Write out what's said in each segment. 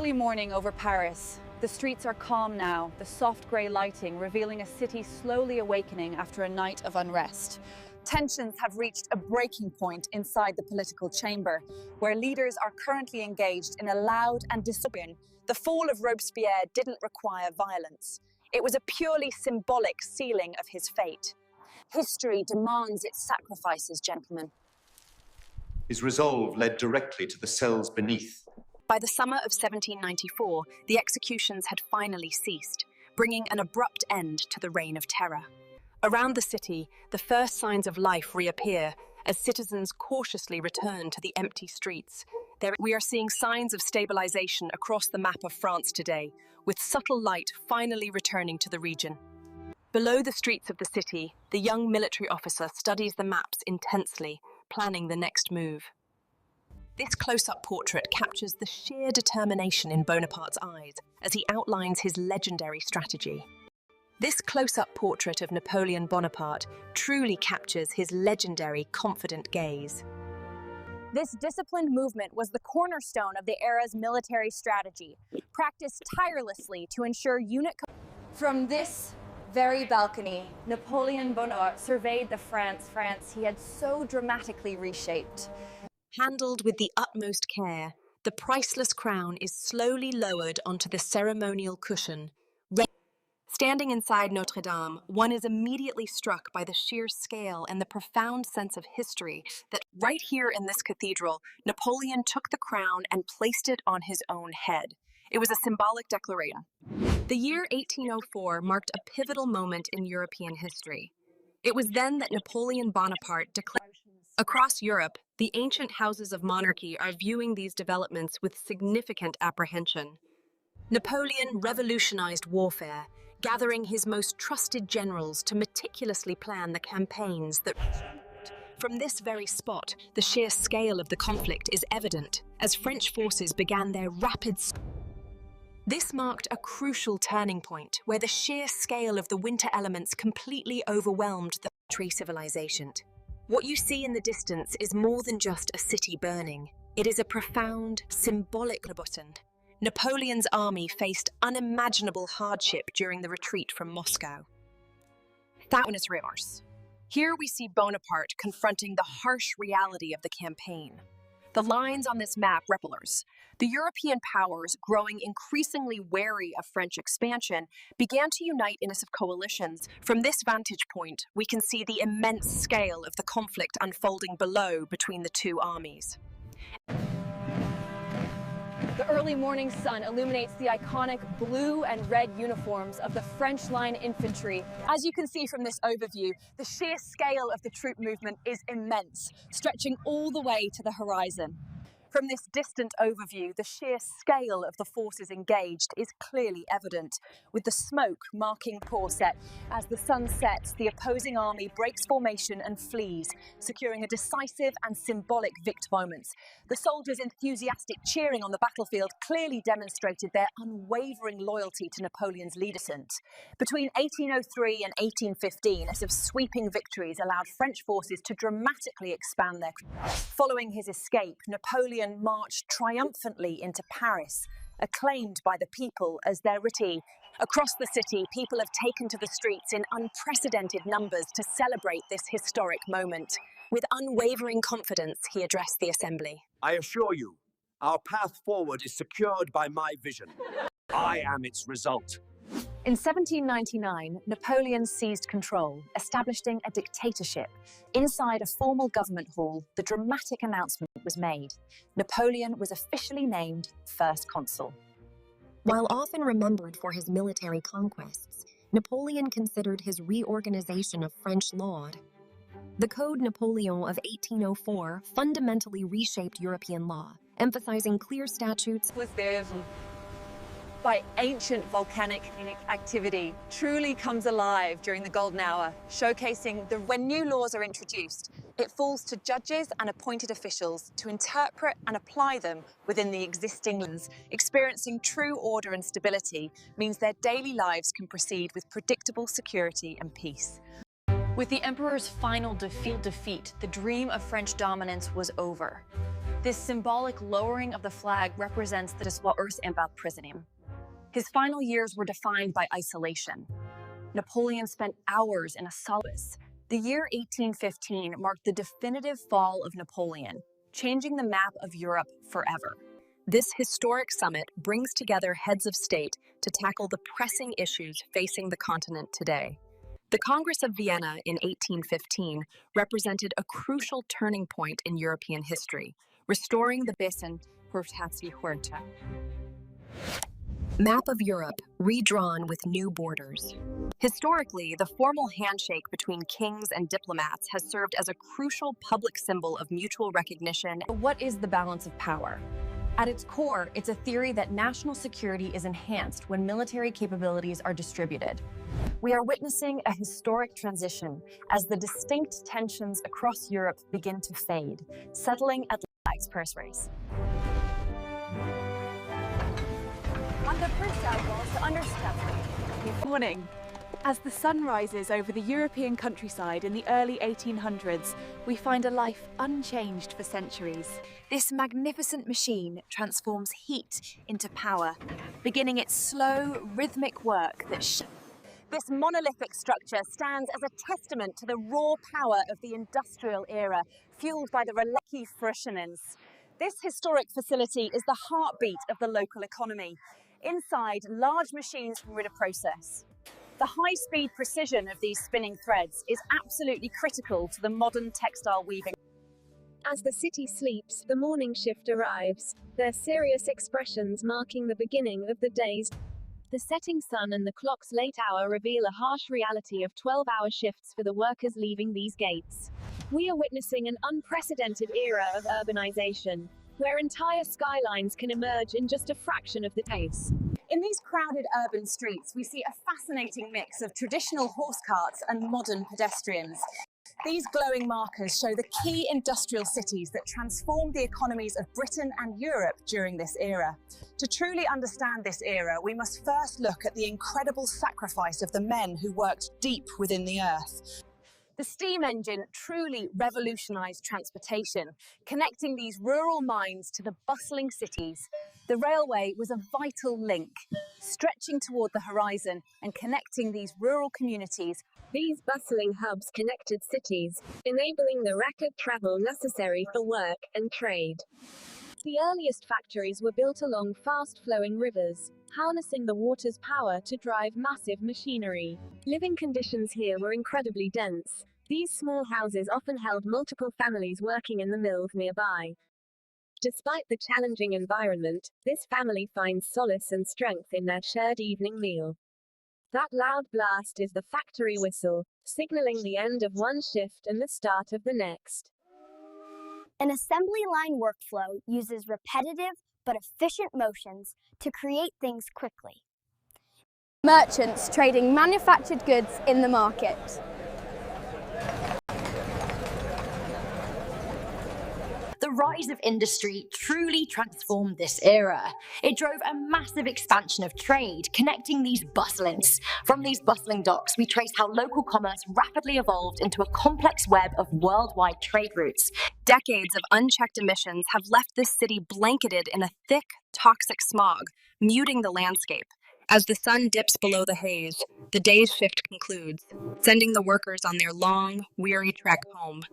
Early morning over Paris. The streets are calm now, the soft grey lighting revealing a city slowly awakening after a night of unrest. Tensions have reached a breaking point inside the political chamber, where leaders are currently engaged in a loud and dystopian. The fall of Robespierre didn't require violence. It was a purely symbolic sealing of his fate. History demands its sacrifices, gentlemen. His resolve led directly to the cells beneath. By the summer of 1794, the executions had finally ceased, bringing an abrupt end to the reign of terror. Around the city, the first signs of life reappear as citizens cautiously return to the empty streets. We are seeing signs of stabilization across the map of France today, with subtle light finally returning to the region. Below the streets of the city, the young military officer studies the maps intensely, planning the next move. This close-up portrait captures the sheer determination in Bonaparte's eyes as he outlines his legendary strategy. This close-up portrait of Napoleon Bonaparte truly captures his legendary, confident gaze. This disciplined movement was the cornerstone of the era's military strategy, practiced tirelessly to ensure unit. From this very balcony, Napoleon Bonaparte surveyed the France he had so dramatically reshaped. Handled with the utmost care, the priceless crown is slowly lowered onto the ceremonial cushion. Standing inside Notre Dame, one is immediately struck by the sheer scale and the profound sense of history that right here in this cathedral, Napoleon took the crown and placed it on his own head. It was a symbolic declaration. The year 1804 marked a pivotal moment in European history. It was then that Napoleon Bonaparte declared. Across Europe, the ancient houses of monarchy are viewing these developments with significant apprehension. Napoleon revolutionized warfare, gathering his most trusted generals to meticulously plan the campaigns that... From this very spot, the sheer scale of the conflict is evident as French forces began their rapid... This marked a crucial turning point where the sheer scale of the winter elements completely overwhelmed the military civilization. What you see in the distance is more than just a city burning. It is a profound, symbolic button. Napoleon's army faced unimaginable hardship during the retreat from Moscow. Thousands remorse. Here we see Bonaparte confronting the harsh reality of the campaign. The lines on this map revelers. The European powers, growing increasingly wary of French expansion, began to unite in coalitions. From this vantage point, we can see the immense scale of the conflict unfolding below between the two armies. The early morning sun illuminates the iconic blue and red uniforms of the French Line Infantry. As you can see from this overview, the sheer scale of the troop movement is immense, stretching all the way to the horizon. From this distant overview, the sheer scale of the forces engaged is clearly evident, with the smoke marking set. As the sun sets, the opposing army breaks formation and flees, securing a decisive and symbolic victory moment. The soldiers' enthusiastic cheering on the battlefield clearly demonstrated their unwavering loyalty to Napoleon's leadership. Between 1803 and 1815, sweeping victories allowed French forces to dramatically expand their... Following his escape, Napoleon marched triumphantly into Paris, acclaimed by the people as their retreat. Across the city, people have taken to the streets in unprecedented numbers to celebrate this historic moment. With unwavering confidence, he addressed the assembly. I assure you, our path forward is secured by my vision. I am its result. In 1799, Napoleon seized control, establishing a dictatorship. Inside a formal government hall, the dramatic announcement was made. Napoleon was officially named First Consul. While often remembered for his military conquests, Napoleon considered his reorganization of French law. The Code Napoleon of 1804 fundamentally reshaped European law, emphasizing clear statutes. By ancient volcanic activity truly comes alive during the Golden Hour, showcasing when new laws are introduced, it falls to judges and appointed officials to interpret and apply them within the existing laws. Experiencing true order and stability means their daily lives can proceed with predictable security and peace. With the Emperor's final defeat, the dream of French dominance was over. This symbolic lowering of the flag represents the Disloers Prisonim. His final years were defined by isolation. Napoleon spent hours in a solace. The year 1815 marked the definitive fall of Napoleon, changing the map of Europe forever. This historic summit brings together heads of state to tackle the pressing issues facing the continent today. The Congress of Vienna in 1815 represented a crucial turning point in European history, restoring the Besen Hurtatsi Huerta. map of Europe redrawn with new borders. Historically, the formal handshake between kings and diplomats has served as a crucial public symbol of mutual recognition. But what is the balance of power? At its core, it's a theory that national security is enhanced when military capabilities are distributed. We are witnessing a historic transition as the distinct tensions across Europe begin to fade, settling at life's purse race. On the first album, to understand. Morning. As the sun rises over the European countryside in the early 1800s, we find a life unchanged for centuries. This magnificent machine transforms heat into power, beginning its slow, rhythmic work that This monolithic structure stands as a testament to the raw power of the industrial era, fueled by the relentless Frisians. This historic facility is the heartbeat of the local economy. Inside, large machines from rid a process. The high-speed precision of these spinning threads is absolutely critical to the modern textile weaving. As the city sleeps, the morning shift arrives, their serious expressions marking the beginning of the days. The setting sun and the clock's late hour reveal a harsh reality of 12-hour shifts for the workers leaving these gates. We are witnessing an unprecedented era of urbanization, where entire skylines can emerge in just a fraction of the days. In these crowded urban streets, we see a fascinating mix of traditional horse carts and modern pedestrians. These glowing markers show the key industrial cities that transformed the economies of Britain and Europe during this era. To truly understand this era, we must first look at the incredible sacrifice of the men who worked deep within the earth. The steam engine truly revolutionized transportation, connecting these rural mines to the bustling cities. The railway was a vital link, stretching toward the horizon and connecting these rural communities. These bustling hubs connected cities, enabling the rapid travel necessary for work and trade. The earliest factories were built along fast-flowing rivers, harnessing the water's power to drive massive machinery. Living conditions here were incredibly dense. These small houses often held multiple families working in the mills nearby. Despite the challenging environment, this family finds solace and strength in their shared evening meal. That loud blast is the factory whistle, signaling the end of one shift and the start of the next. An assembly line workflow uses repetitive but efficient motions to create things quickly. Merchants trading manufactured goods in the market. The rise of industry truly transformed this era. It drove a massive expansion of trade, connecting these From these bustling docks, we trace how local commerce rapidly evolved into a complex web of worldwide trade routes. Decades of unchecked emissions have left this city blanketed in a thick, toxic smog, muting the landscape. As the sun dips below the haze, the day's shift concludes, sending the workers on their long, weary trek home.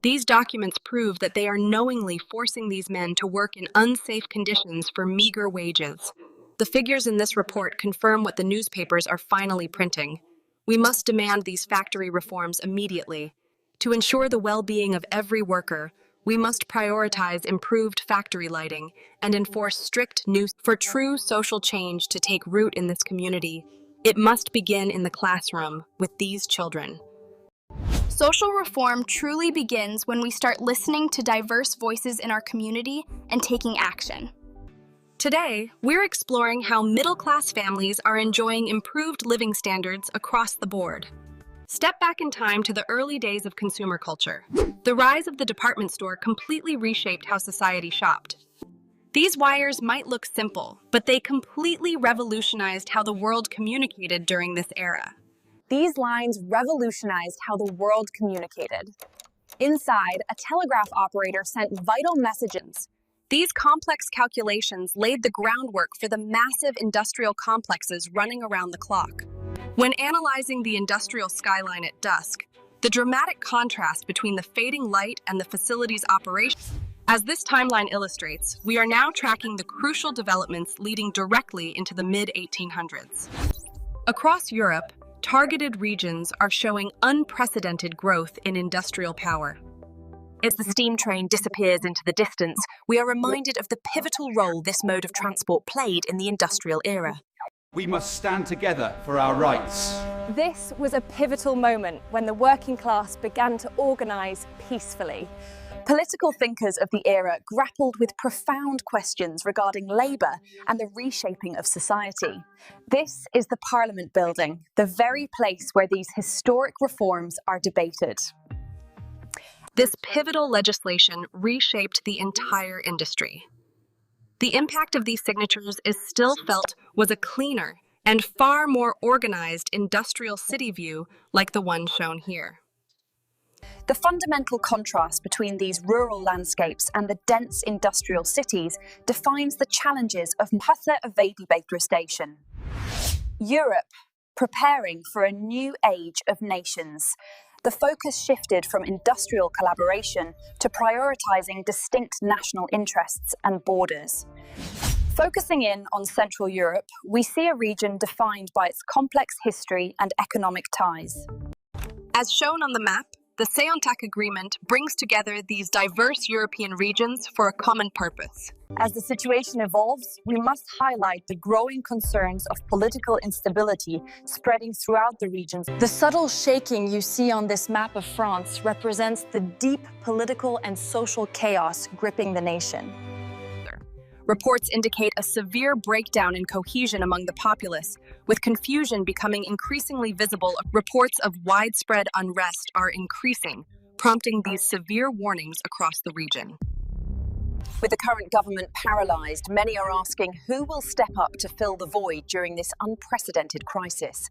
These documents prove that they are knowingly forcing these men to work in unsafe conditions for meager wages. The figures in this report confirm what the newspapers are finally printing. We must demand these factory reforms immediately. To ensure the well-being of every worker, we must prioritize improved factory lighting and enforce strict for true social change to take root in this community. It must begin in the classroom with these children. Social reform truly begins when we start listening to diverse voices in our community and taking action. Today, we're exploring how middle-class families are enjoying improved living standards across the board. Step back in time to the early days of consumer culture. The rise of the department store completely reshaped how society shopped. These wires might look simple, but they completely revolutionized how the world communicated during this era. These lines revolutionized how the world communicated. Inside, a telegraph operator sent vital messages. These complex calculations laid the groundwork for the massive industrial complexes running around the clock. When analyzing the industrial skyline at dusk, the dramatic contrast between the fading light and the facility's operation. As this timeline illustrates, we are now tracking the crucial developments leading directly into the mid-1800s. Across Europe, targeted regions are showing unprecedented growth in industrial power. As the steam train disappears into the distance, we are reminded of the pivotal role this mode of transport played in the industrial era. We must stand together for our rights. This was a pivotal moment when the working class began to organise peacefully. Political thinkers of the era grappled with profound questions regarding labour and the reshaping of society. This is the Parliament building, the very place where these historic reforms are debated. This pivotal legislation reshaped the entire industry. The impact of these signatures is still felt was a cleaner and far more organized industrial city view like the one shown here. The fundamental contrast between these rural landscapes and the dense industrial cities defines the challenges of Mhatha Avedi Station. Europe, preparing for a new age of nations. The focus shifted from industrial collaboration to prioritizing distinct national interests and borders. Focusing in on Central Europe, we see a region defined by its complex history and economic ties. As shown on the map, the Seontak Agreement brings together these diverse European regions for a common purpose. As the situation evolves, we must highlight the growing concerns of political instability spreading throughout the regions. The subtle shaking you see on this map of France represents the deep political and social chaos gripping the nation. Reports indicate a severe breakdown in cohesion among the populace, with confusion becoming increasingly visible. Reports of widespread unrest are increasing, prompting these severe warnings across the region. With the current government paralyzed, many are asking who will step up to fill the void during this unprecedented crisis.